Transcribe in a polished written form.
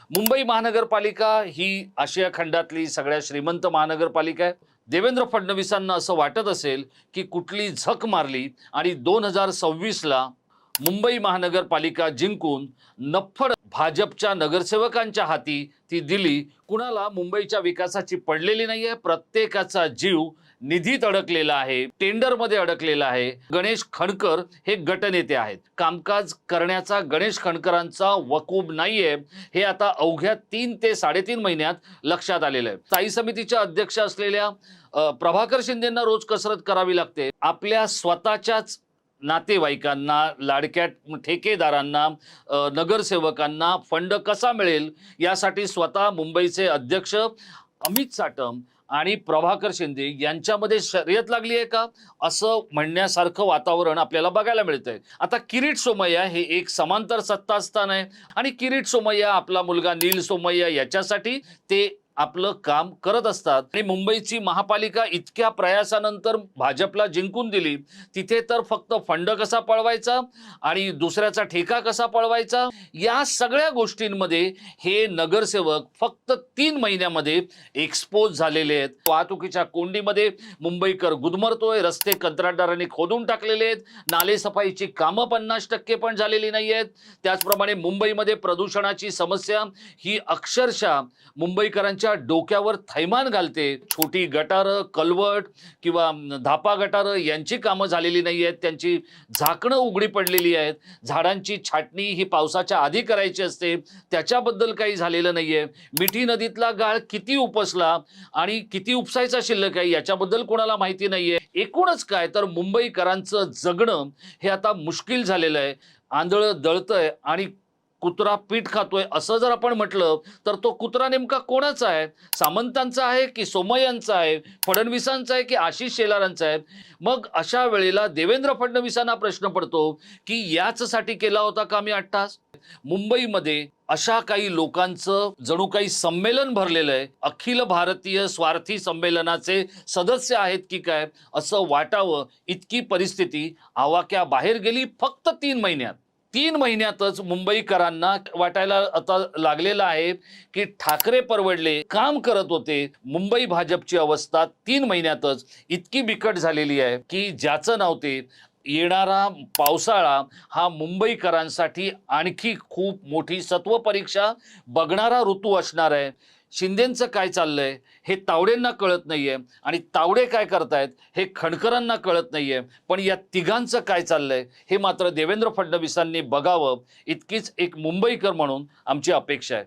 मुंबई महानगरपालिका ही आशिया खंडातली सगळ्यात श्रीमंत महानगरपालिका आहे। देवेंद्र फडणवीसांना असं वाटत असेल की कुठली झक मारली आणि 2026ला मुंबई महानगरपालिका जिंकून नफ्फड भाजपच्या नगरसेवकांच्या हाती ती दिली। कुणाला मुंबईच्या विकासाची पडलेली नाहीये, प्रत्येकाचा जीव निधीत अडकलेला आहे, टेंडरमध्ये अडकलेला आहे। गणेश खणकर हे गटनेते आहेत, कामकाज करण्याचा गणेश खणकरांचा वकूब नाहीये हे आता अवघ्या 3 ते 3.5 महिन्यात लक्षात आलेलं आहे। स्थायी समितीच्या अध्यक्ष असलेल्या प्रभाकर शिंदेंना रोज कसरत करावी लागते। आपल्या स्वतःच्याच नातेवाईकांना, लाडक्या ठेकेदारांना, नगरसेवकांना फंड कसा मिळेल यासाठी स्वतः मुंबईचे अध्यक्ष अमित साटम आणि प्रभाकर शिंदे यांच्यामध्ये शर्यत लागली आहे का असं म्हणण्यासारखं वातावरण आपल्याला बघायला मिळतंय। आता किरीट सोमय्या हे एक समांतर सत्ता स्थान आहे आणि किरीट सोमय्या आपला मुलगा नील सोमय्या याच्यासाठी ते आपलं काम करत असतात। आणि मुंबईची महापालिका इतक्या प्रयासानंतर भाजपला जिंकून दिली, तिथे तर फक्त फंड कसा पळवायचा आणि दुसऱ्याचा ठेका कसा पळवायचा या सगळ्या गोष्टींमध्ये हे नगरसेवक फक्त 3 महिन्यामध्ये एक्सपोज झालेले आहेत। वाहतुकीच्या कोंडीमध्ये मुंबईकर गुदमरतोय, रस्ते कंत्राटदारांनी खोदून टाकलेले आहेत, नाले सफाईची कामं 50% पण झालेली नाही आहेत। त्याचप्रमाणे मुंबईमध्ये प्रदूषणाची समस्या ही अक्षरशः मुंबईकरांच्या डोक्यावर थैमान घालते। छोटी गटारं, कलवट किंवा धापा गटारं यांची कामं झालेली नाही आहेत, त्यांची झाकणं उघडी पडलेली आहेत। झाडांची छाटणी ही पावसाच्या आधी करायची असते, त्याच्याबद्दल काही झालेलं नाहीये। मिठी नदीतला गाळ किती उपसला आणि किती उपसायचा शिल्लक आहे याच्याबद्दल कोणाला माहिती नाहीये। एकूणच काय तर मुंबईकरांचं जगणं हे आता मुश्किल झालेलं आहे। आंधळं दळतंय आणि कुत्रा पीठ खातोय असं जर आपण म्हटलं तर तो कुत्रा नेमका कोणाचा आहे? सामंतांचा आहे की सोमय्यांचा आहे, फडणवीसांचा आहे की आशिष शेलारांचा आहे? मग अशा वेळेला देवेंद्र फडणवीसांना प्रश्न पडतो की याचसाठी केला होता का मी अट्टास? मुंबईमध्ये अशा काही लोकांचं जणू काही संमेलन भरलेलं आहे, अखिल भारतीय स्वार्थी संमेलनाचे सदस्य आहेत की काय असं वाटावं इतकी परिस्थिती आवाक्याबाहेर गेली फक्त 3 महिन्यात। 3 महिन्यातच मुंबईकरांना वाटायला आता लागलेलं आहे की ठाकरे परवडले, काम करत होते। मुंबई भाजपची अवस्था 3 महिन्यातच इतकी बिकट झालेली आहे की ज्याचं नाव ते येणारा पावसाळा हा मुंबईकरांसाठी आणखी खूप मोठी सत्व परीक्षा बघणारा ऋतू असणार आहे। शिंदेंचं काय चाललंय हे तावडेंना कळत नाहीये आणि तावडे काय करतायत हे खणकरांना कळत नाहीये, पण या तिघांचं काय चाललंय हे मात्र देवेंद्र फडणवीसांनी बघावं इतकीच एक मुंबईकर म्हणून आमची अपेक्षा आहे।